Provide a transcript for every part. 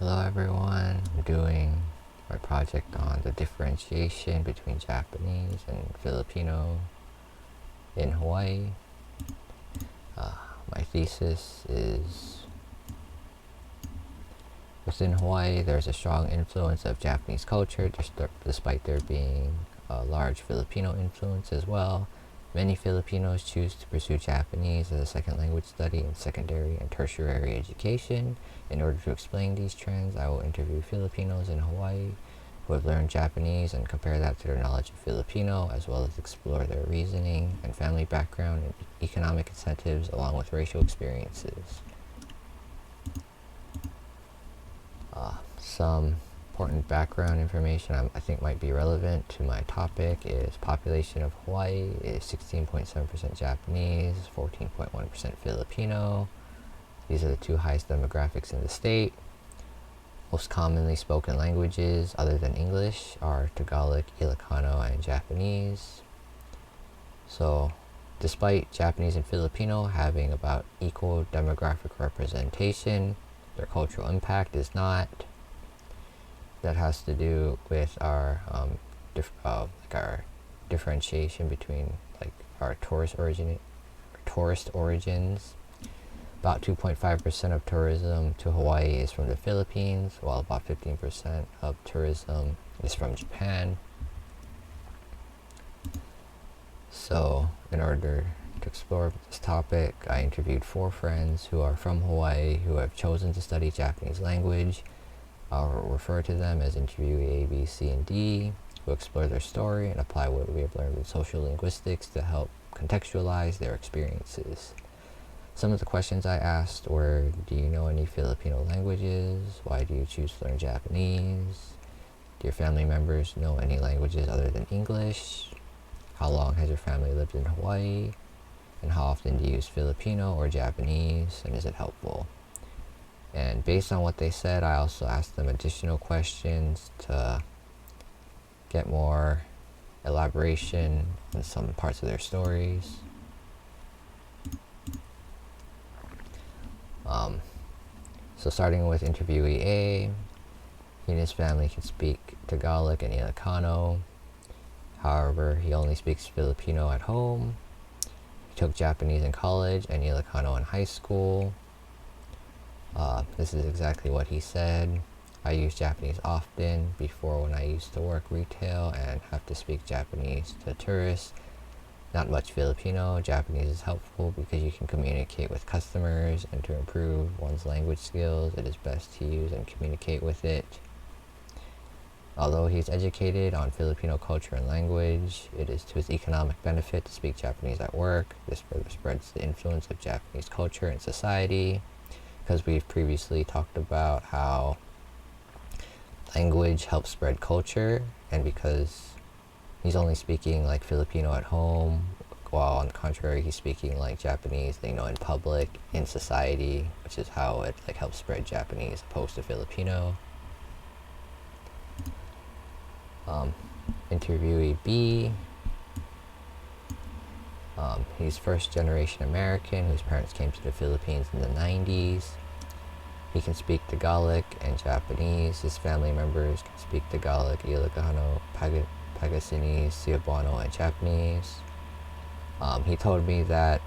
Hello everyone, I'm doing my project on the differentiation between Japanese and Filipino in Hawaii. My thesis is, within Hawaii there's a strong influence of Japanese culture despite there being a large Filipino influence as well. Many Filipinos choose to pursue Japanese as a second language study in secondary and tertiary education. In order to explain these trends, I will interview Filipinos in Hawaii who have learned Japanese and compare that to their knowledge of Filipino, as well as explore their reasoning and family background and economic incentives along with racial experiences. Some important background information I think might be relevant to my topic is population of Hawaii is 16.7% Japanese, 14.1% Filipino. These are the two highest demographics in the state. Most commonly spoken languages other than English are Tagalog, Ilocano, and Japanese. So despite Japanese and Filipino having about equal demographic representation, their cultural impact is not. That has to do with our our differentiation between our tourist origins. About 2.5% of tourism to Hawaii is from the Philippines, while about 15% of tourism is from Japan. So in order to explore this topic, I interviewed 4 friends who are from Hawaii who have chosen to study Japanese language. I'll refer to them as interviewee A, B, C, and D, who explore their story and apply what we have learned in social linguistics to help contextualize their experiences. Some of the questions I asked were, do you know any Filipino languages? Why do you choose to learn Japanese? Do your family members know any languages other than English? How long has your family lived in Hawaii? And how often do you use Filipino or Japanese? And is it helpful? And based on what they said, I also asked them additional questions to get more elaboration in some parts of their stories. So starting with interviewee A, he and his family can speak Tagalog and Ilocano. However, he only speaks Filipino at home. He took Japanese in college and Ilocano in high school. This is exactly what he said. I use Japanese often before when I used to work retail and have to speak Japanese to tourists. Not much Filipino. Japanese is helpful because you can communicate with customers, and to improve one's language skills, it is best to use and communicate with it. Although he is educated on Filipino culture and language, it is to his economic benefit to speak Japanese at work. This further spreads the influence of Japanese culture and society, because we've previously talked about how language helps spread culture, and because he's only speaking Filipino at home, while on the contrary he's speaking Japanese, in public, in society, which is how it helps spread Japanese opposed to Filipino. Interviewee B, he's first generation American whose parents came to the Philippines in the 90s. He can speak Tagalog and Japanese. His family members can speak Tagalog, Ilocano, Pagasinese, Cebuano, and Japanese. He told me that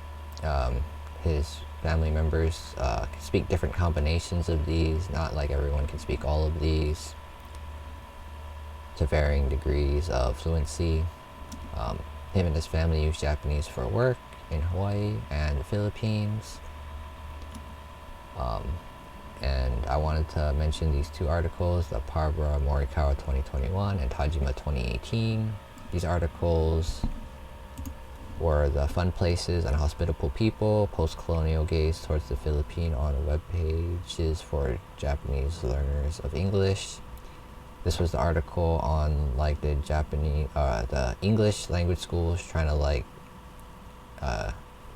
his family members can speak different combinations of these. Not like everyone can speak all of these, to varying degrees of fluency. Him and his family use Japanese for work in Hawaii and the Philippines. And I wanted to mention these 2 articles, the Barbara Morikawa 2021 and Tajima 2018. These articles were the fun places and hospitable people, post-colonial gaze towards the Philippines on web pages for Japanese learners of English. This was the article on the English language schools trying to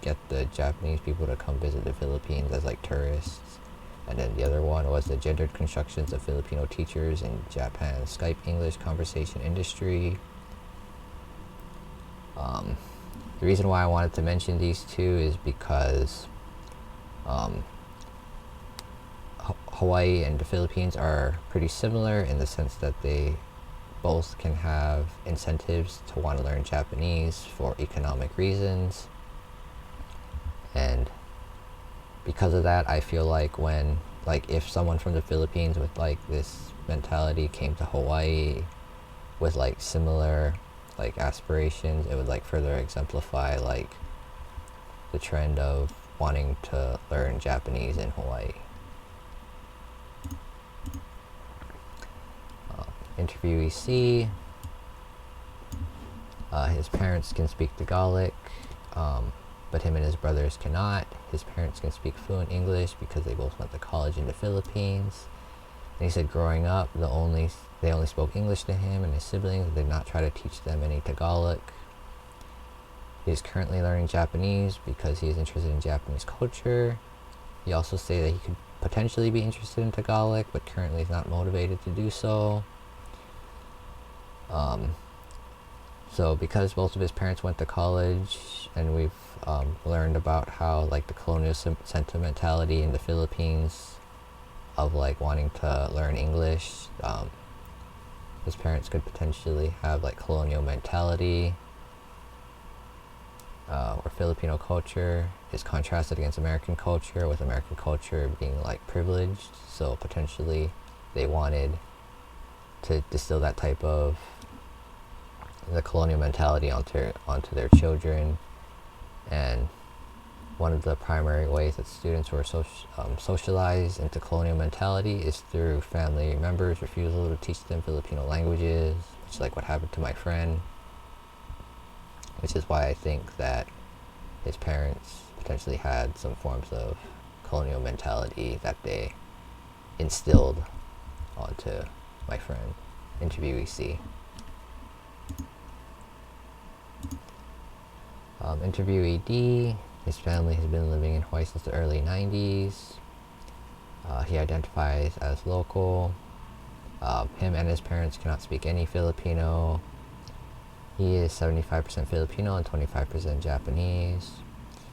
get the Japanese people to come visit the Philippines as tourists. And then the other one was the gendered constructions of Filipino teachers in Japan's Skype English conversation industry. The reason why I wanted to mention these 2 is because Hawaii and the Philippines are pretty similar in the sense that they both can have incentives to want to learn Japanese for economic reasons. And because of that, I feel like when, like, if someone from the Philippines with like this mentality came to Hawaii with like similar like aspirations, it would like further exemplify like the trend of wanting to learn Japanese in Hawaii. Interviewee C, his parents can speak Tagalog, but him and his brothers cannot. His parents can speak fluent English because they both went to college in the Philippines. And he said growing up, they only spoke English to him and his siblings. They did not try to teach them any Tagalog. He is currently learning Japanese because he is interested in Japanese culture. He also said that he could potentially be interested in Tagalog, but currently is not motivated to do so. So because both of his parents went to college, and we've learned about how like the colonial sentimentality in the Philippines of like wanting to learn English, his parents could potentially have like colonial mentality, or Filipino culture is contrasted against American culture, with American culture being like privileged. So potentially they wanted to distill that type of the colonial mentality onto their children. And one of the primary ways that students were socialized into colonial mentality is through family members' refusal to teach them Filipino languages, which is like what happened to my friend, which is why I think that his parents potentially had some forms of colonial mentality that they instilled onto my friend, interviewee C. Interviewee D, his family has been living in Hawaii since the early 90s. He identifies as local. Him and his parents cannot speak any Filipino. He is 75% Filipino and 25% Japanese.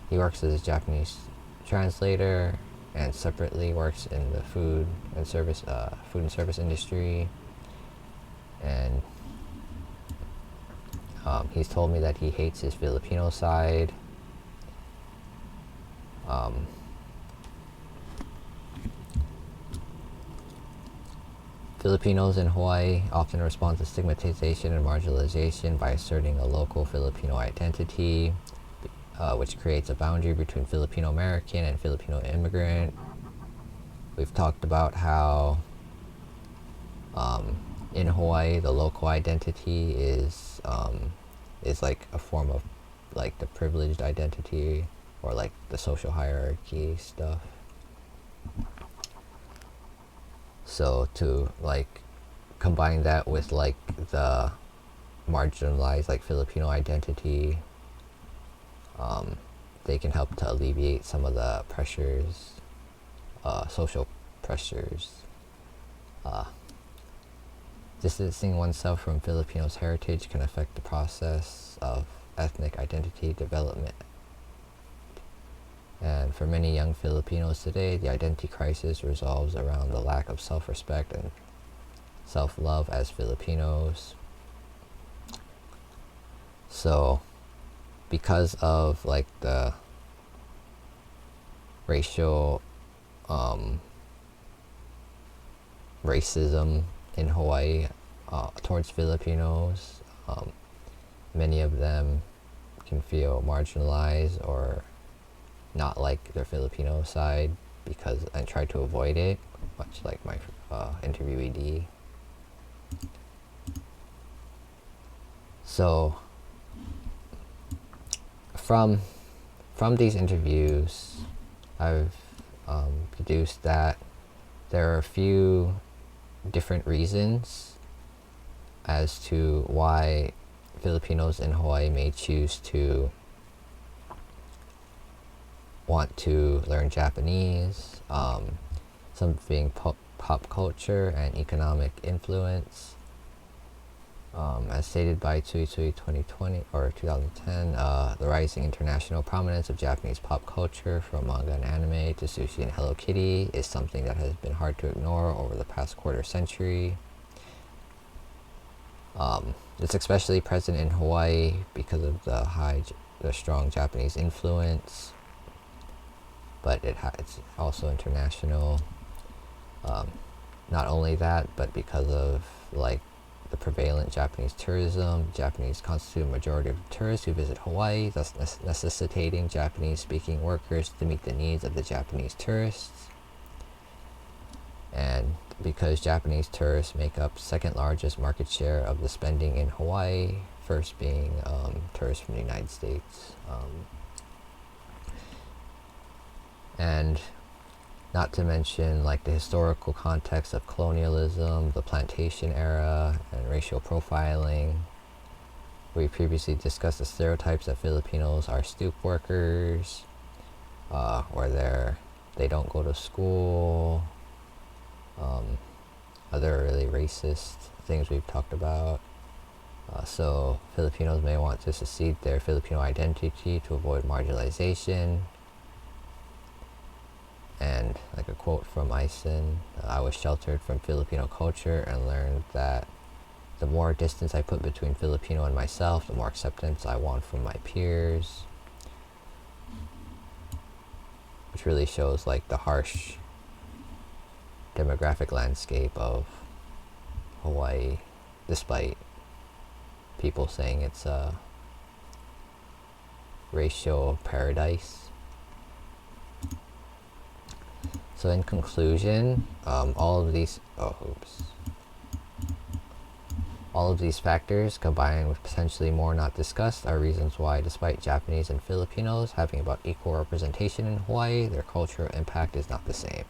He works as a Japanese translator and separately works in the food and service industry. And he's told me that he hates his Filipino side. Filipinos in Hawaii often respond to stigmatization and marginalization by asserting a local Filipino identity, which creates a boundary between Filipino American and Filipino immigrant. We've talked about how in Hawaii the local identity is like a form of like the privileged identity, or like the social hierarchy stuff. So to like combine that with like the marginalized like Filipino identity, they can help to alleviate some of the pressures, social pressures. Distancing oneself from Filipinos' heritage can affect the process of ethnic identity development. And for many young Filipinos today, the identity crisis revolves around the lack of self-respect and self-love as Filipinos. So, because of like the racial racism in Hawaii towards Filipinos, many of them can feel marginalized or not like their Filipino side because I try to avoid it, much like my interviewee D. So from these interviews, I've deduced that there are a few different reasons as to why Filipinos in Hawaii may choose to want to learn Japanese, some being pop culture and economic influence, As stated by Tsui Tsui 2020 or 2010, the rising international prominence of Japanese pop culture, from manga and anime to sushi and Hello Kitty, is something that has been hard to ignore over the past quarter century. It's especially present in Hawaii because of the strong Japanese influence, but it's also international. Not only that, but because of like the prevalent Japanese tourism, Japanese constitute a majority of the tourists who visit Hawaii, thus necessitating Japanese-speaking workers to meet the needs of the Japanese tourists. And because Japanese tourists make up second largest market share of the spending in Hawaii, first being tourists from the United States. And not to mention like the historical context of colonialism, the plantation era, and racial profiling. We previously discussed the stereotypes that Filipinos are stoop workers, or they don't go to school, other really racist things we've talked about. So Filipinos may want to secede their Filipino identity to avoid marginalization. And like a quote from Eisen, I was sheltered from Filipino culture and learned that the more distance I put between Filipino and myself, the more acceptance I want from my peers. Which really shows like the harsh demographic landscape of Hawaii, despite people saying it's a racial paradise. So in conclusion, all of these factors, combined with potentially more not discussed, are reasons why, despite Japanese and Filipinos having about equal representation in Hawaii, their cultural impact is not the same.